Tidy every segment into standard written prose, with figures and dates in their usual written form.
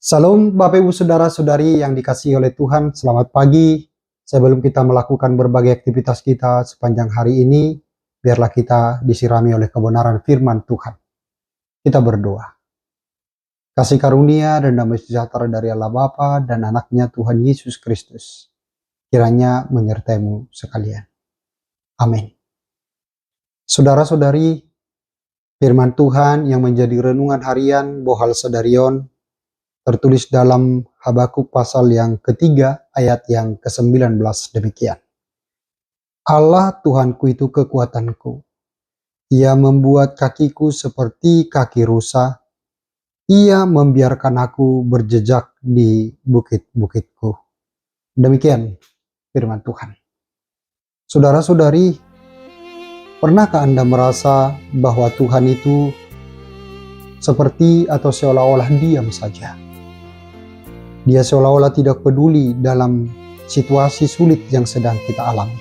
Salam Bapak Ibu Saudara-saudari yang dikasihi oleh Tuhan, selamat pagi. Sebelum kita melakukan berbagai aktivitas kita sepanjang hari ini, biarlah kita disirami oleh kebenaran firman Tuhan. Kita berdoa. Kasih karunia dan damai sejahtera dari Allah Bapa dan anaknya Tuhan Yesus Kristus, kiranya menyertaimu sekalian. Amin. Saudara-saudari, firman Tuhan yang menjadi renungan harian Bohal Sedarion tertulis dalam Habakuk pasal yang ketiga ayat yang ke-19 demikian. Allah Tuhanku itu kekuatanku. Ia membuat kakiku seperti kaki rusa. Ia membiarkan aku berjejak di bukit-bukitku. Demikian firman Tuhan. Saudara-saudari, pernahkah Anda merasa bahwa Tuhan itu seperti atau seolah-olah diam saja? Dia seolah-olah tidak peduli dalam situasi sulit yang sedang kita alami.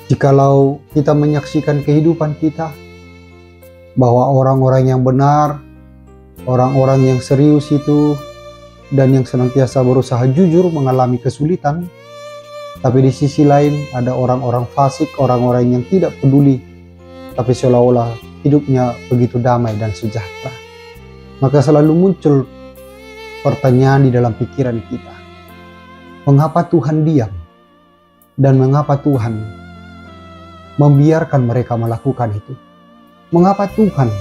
Jikalau kita menyaksikan kehidupan kita, bahwa orang-orang yang benar, orang-orang yang serius itu, dan yang senantiasa berusaha jujur mengalami kesulitan, tapi di sisi lain ada orang-orang fasik, orang-orang yang tidak peduli, tapi seolah-olah hidupnya begitu damai dan sejahtera. Maka selalu muncul pertanyaan di dalam pikiran kita. Mengapa Tuhan diam? Dan mengapa Tuhan membiarkan mereka melakukan itu? Mengapa Tuhan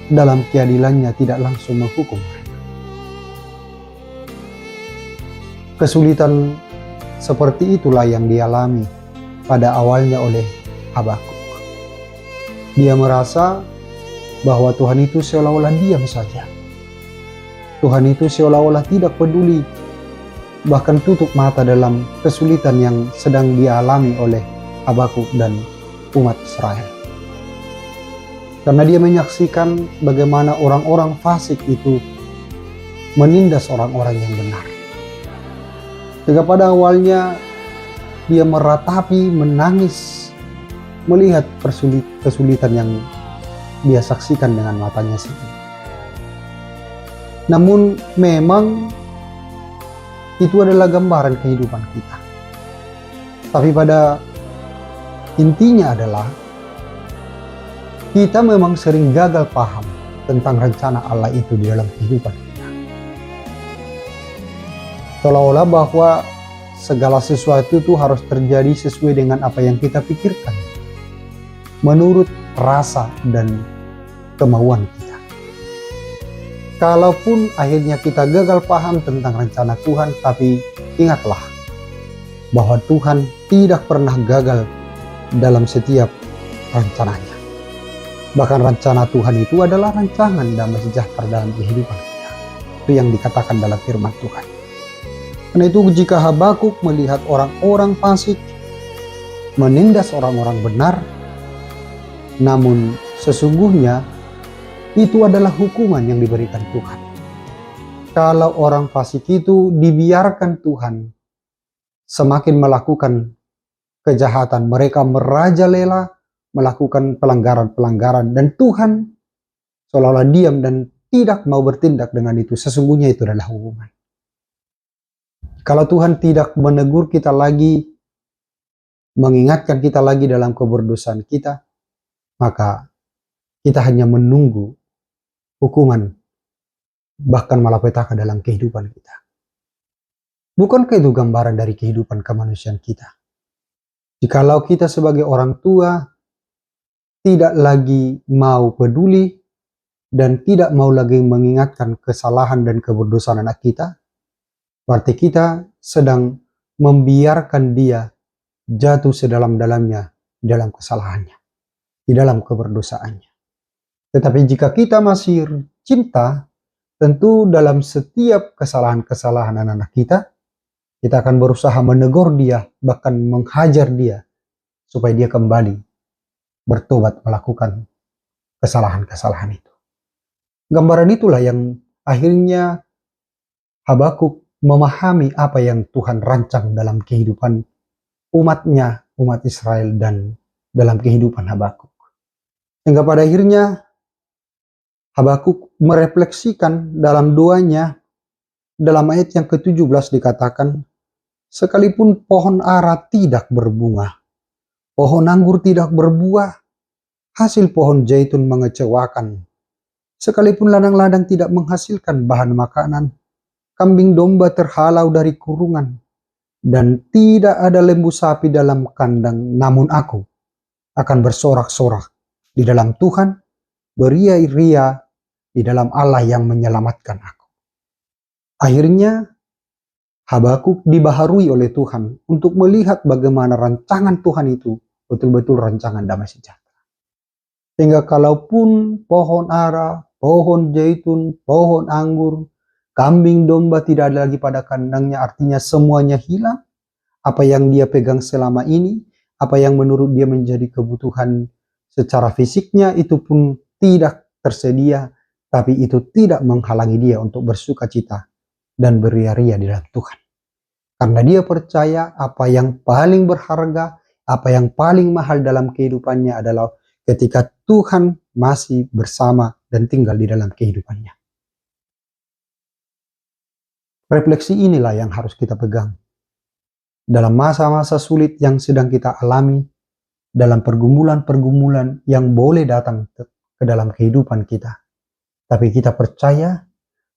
dalam keadilannya tidak langsung menghukum mereka? Kesulitan seperti itulah yang dialami pada awalnya oleh Habakuk. Dia merasa bahwa Tuhan itu seolah-olah diam saja. Tuhan itu seolah-olah tidak peduli, bahkan tutup mata dalam kesulitan yang sedang dialami oleh Habakuk dan umat Israel. Karena dia menyaksikan bagaimana orang-orang fasik itu menindas orang-orang yang benar. Sehingga pada awalnya dia meratapi, menangis, melihat kesulitan yang dia saksikan dengan matanya sendiri. Namun memang itu adalah gambaran kehidupan kita. Tapi pada intinya adalah kita memang sering gagal paham tentang rencana Allah itu di dalam kehidupan kita. Seolah-olah bahwa segala sesuatu itu harus terjadi sesuai dengan apa yang kita pikirkan, menurut rasa dan kemauan kita. Kalaupun akhirnya kita gagal paham tentang rencana Tuhan, tapi ingatlah bahwa Tuhan tidak pernah gagal dalam setiap rencananya. Bahkan rencana Tuhan itu adalah rancangan damai sejahtera dalam kehidupan kita. Itu yang dikatakan dalam firman Tuhan. Karena itu jika Habakuk melihat orang-orang fasik menindas orang-orang benar, namun sesungguhnya itu adalah hukuman yang diberikan Tuhan. Kalau orang fasik itu dibiarkan Tuhan semakin melakukan kejahatan, mereka merajalela melakukan pelanggaran-pelanggaran, dan Tuhan seolah-olah diam dan tidak mau bertindak dengan itu, sesungguhnya itu adalah hukuman. Kalau Tuhan tidak menegur kita lagi, mengingatkan kita lagi dalam keberdosaan kita, maka kita hanya menunggu hukuman, bahkan malapetaka dalam kehidupan kita. Bukankah itu gambaran dari kehidupan kemanusiaan kita? Jikalau kita sebagai orang tua tidak lagi mau peduli dan tidak mau lagi mengingatkan kesalahan dan keberdosaan anak kita, berarti kita sedang membiarkan dia jatuh sedalam-dalamnya dalam kesalahannya, di dalam keberdosaannya. Tetapi jika kita masih cinta, tentu dalam setiap kesalahan-kesalahan anak-anak kita akan berusaha menegur dia, bahkan menghajar dia, supaya dia kembali bertobat melakukan kesalahan-kesalahan itu. Gambaran itulah yang akhirnya Habakuk memahami apa yang Tuhan rancang dalam kehidupan umatnya, umat Israel, dan dalam kehidupan Habakuk. Sehingga pada akhirnya Habakuk merefleksikan dalam doanya, dalam ayat yang ke-17 dikatakan, sekalipun pohon ara tidak berbunga, pohon anggur tidak berbuah, hasil pohon zaitun mengecewakan. Sekalipun ladang-ladang tidak menghasilkan bahan makanan, kambing domba terhalau dari kurungan, dan tidak ada lembu sapi dalam kandang, namun aku akan bersorak-sorak di dalam Tuhan, beria-ria di dalam Allah yang menyelamatkan aku. Akhirnya Habakuk dibaharui oleh Tuhan untuk melihat bagaimana rancangan Tuhan itu betul-betul rancangan damai sejahtera. Sehingga kalaupun pohon ara, pohon zaitun, pohon anggur, kambing domba tidak ada lagi pada kandangnya, artinya semuanya hilang. Apa yang dia pegang selama ini, apa yang menurut dia menjadi kebutuhan secara fisiknya itu pun tidak tersedia, tapi itu tidak menghalangi dia untuk bersuka cita dan beria-ria di dalam Tuhan. Karena dia percaya apa yang paling berharga, apa yang paling mahal dalam kehidupannya adalah ketika Tuhan masih bersama dan tinggal di dalam kehidupannya. Refleksi inilah yang harus kita pegang dalam masa-masa sulit yang sedang kita alami, dalam pergumulan-pergumulan yang boleh datang ke dalam kehidupan kita. Tapi kita percaya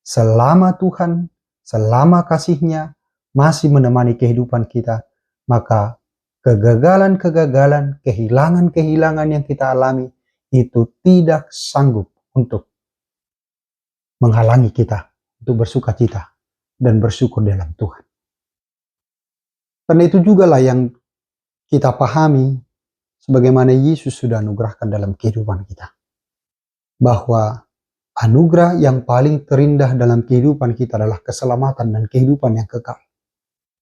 selama Tuhan, selama kasih-Nya masih menemani kehidupan kita, maka kegagalan-kegagalan, kehilangan-kehilangan yang kita alami itu tidak sanggup untuk menghalangi kita untuk bersuka cita dan bersyukur dalam Tuhan. Karena itu jugalah yang kita pahami sebagaimana Yesus sudah anugerahkan dalam kehidupan kita. Bahwa anugerah yang paling terindah dalam kehidupan kita adalah keselamatan dan kehidupan yang kekal.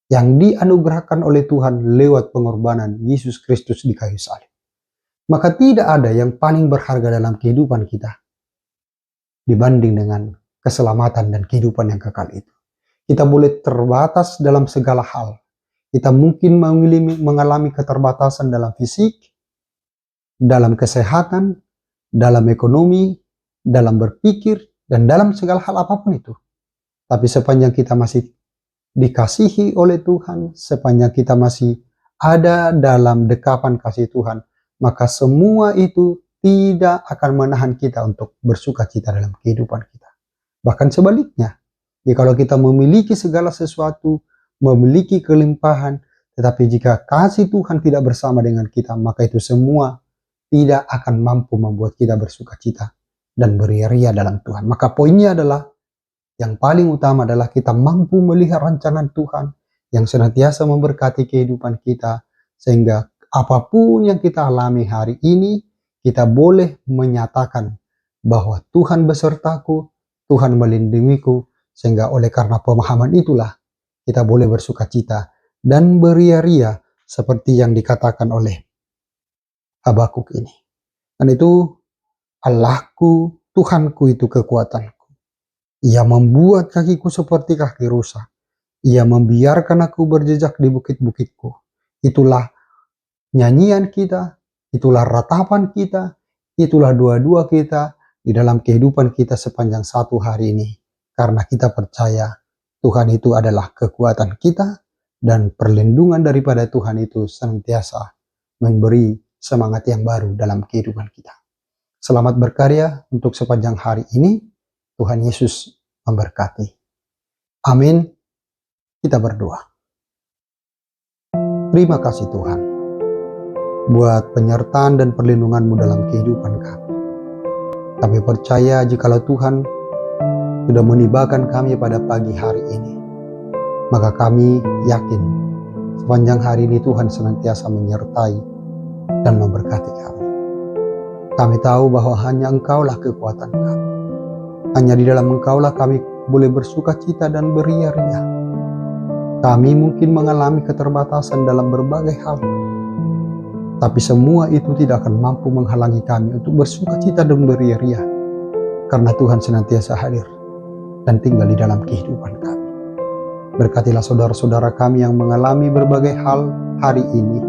Yang dianugerahkan oleh Tuhan lewat pengorbanan Yesus Kristus di kayu salib. Maka tidak ada yang paling berharga dalam kehidupan kita dibanding dengan keselamatan dan kehidupan yang kekal itu. Kita boleh terbatas dalam segala hal. Kita mungkin mengalami keterbatasan dalam fisik, dalam kesehatan, dalam ekonomi, dalam berpikir, dan dalam segala hal apapun itu. Tapi sepanjang kita masih dikasihi oleh Tuhan, sepanjang kita masih ada dalam dekapan kasih Tuhan, maka semua itu tidak akan menahan kita untuk bersuka cita dalam kehidupan kita. Bahkan sebaliknya, jika kita memiliki segala sesuatu, memiliki kelimpahan, tetapi jika kasih Tuhan tidak bersama dengan kita, maka itu semua tidak akan mampu membuat kita bersuka cita dan beria-ria dalam Tuhan. Maka poinnya adalah, yang paling utama adalah kita mampu melihat rancangan Tuhan yang senantiasa memberkati kehidupan kita, sehingga apapun yang kita alami hari ini, kita boleh menyatakan bahwa Tuhan besertaku, Tuhan melindungiku, sehingga oleh karena pemahaman itulah kita boleh bersuka cita dan beria-ria seperti yang dikatakan oleh Habakuk ini. Dan itu Allahku, Tuhanku itu kekuatanku. Ia membuat kakiku seperti kaki rusa. Ia membiarkan aku berjejak di bukit-bukitku. Itulah nyanyian kita, itulah ratapan kita, itulah doa-doa kita di dalam kehidupan kita sepanjang satu hari ini. Karena kita percaya Tuhan itu adalah kekuatan kita, dan perlindungan daripada Tuhan itu senantiasa memberi semangat yang baru dalam kehidupan kita. Selamat berkarya untuk sepanjang hari ini. Tuhan Yesus memberkati. Amin. Kita berdoa. Terima kasih Tuhan buat penyertaan dan perlindungan-Mu dalam kehidupan kami. Kami percaya jikalau Tuhan sudah menibakan kami pada pagi hari ini, maka kami yakin sepanjang hari ini Tuhan senantiasa menyertai dan memberkati kami. Kami tahu bahwa hanya Engkaulah kekuatan kami. Hanya di dalam Engkaulah kami boleh bersuka cita dan beria-ria. Kami mungkin mengalami keterbatasan dalam berbagai hal, tapi semua itu tidak akan mampu menghalangi kami untuk bersuka cita dan beria-ria, karena Tuhan senantiasa hadir dan tinggal di dalam kehidupan kami. Berkatilah saudara-saudara kami yang mengalami berbagai hal hari ini,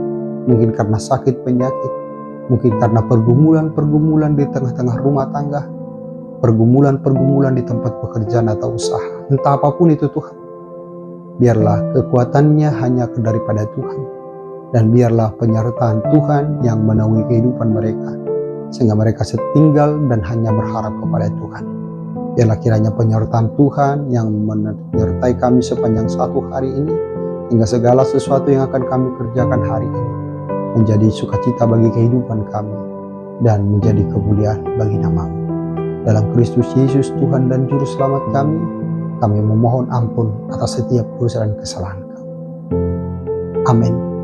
mungkin karena sakit penyakit, mungkin karena pergumulan-pergumulan di tengah-tengah rumah tangga, pergumulan-pergumulan di tempat pekerjaan atau usaha, entah apapun itu Tuhan. Biarlah kekuatannya hanya daripada Tuhan, dan biarlah penyertaan Tuhan yang menaungi kehidupan mereka, sehingga mereka setinggal dan hanya berharap kepada Tuhan. Biarlah kiranya penyertaan Tuhan yang menyertai kami sepanjang satu hari ini, hingga segala sesuatu yang akan kami kerjakan hari ini menjadi sukacita bagi kehidupan kami dan menjadi kemuliaan bagi nama-Mu. Dalam Kristus Yesus Tuhan dan Juru Selamat kami memohon ampun atas setiap dosa dan kesalahan kami. Amin.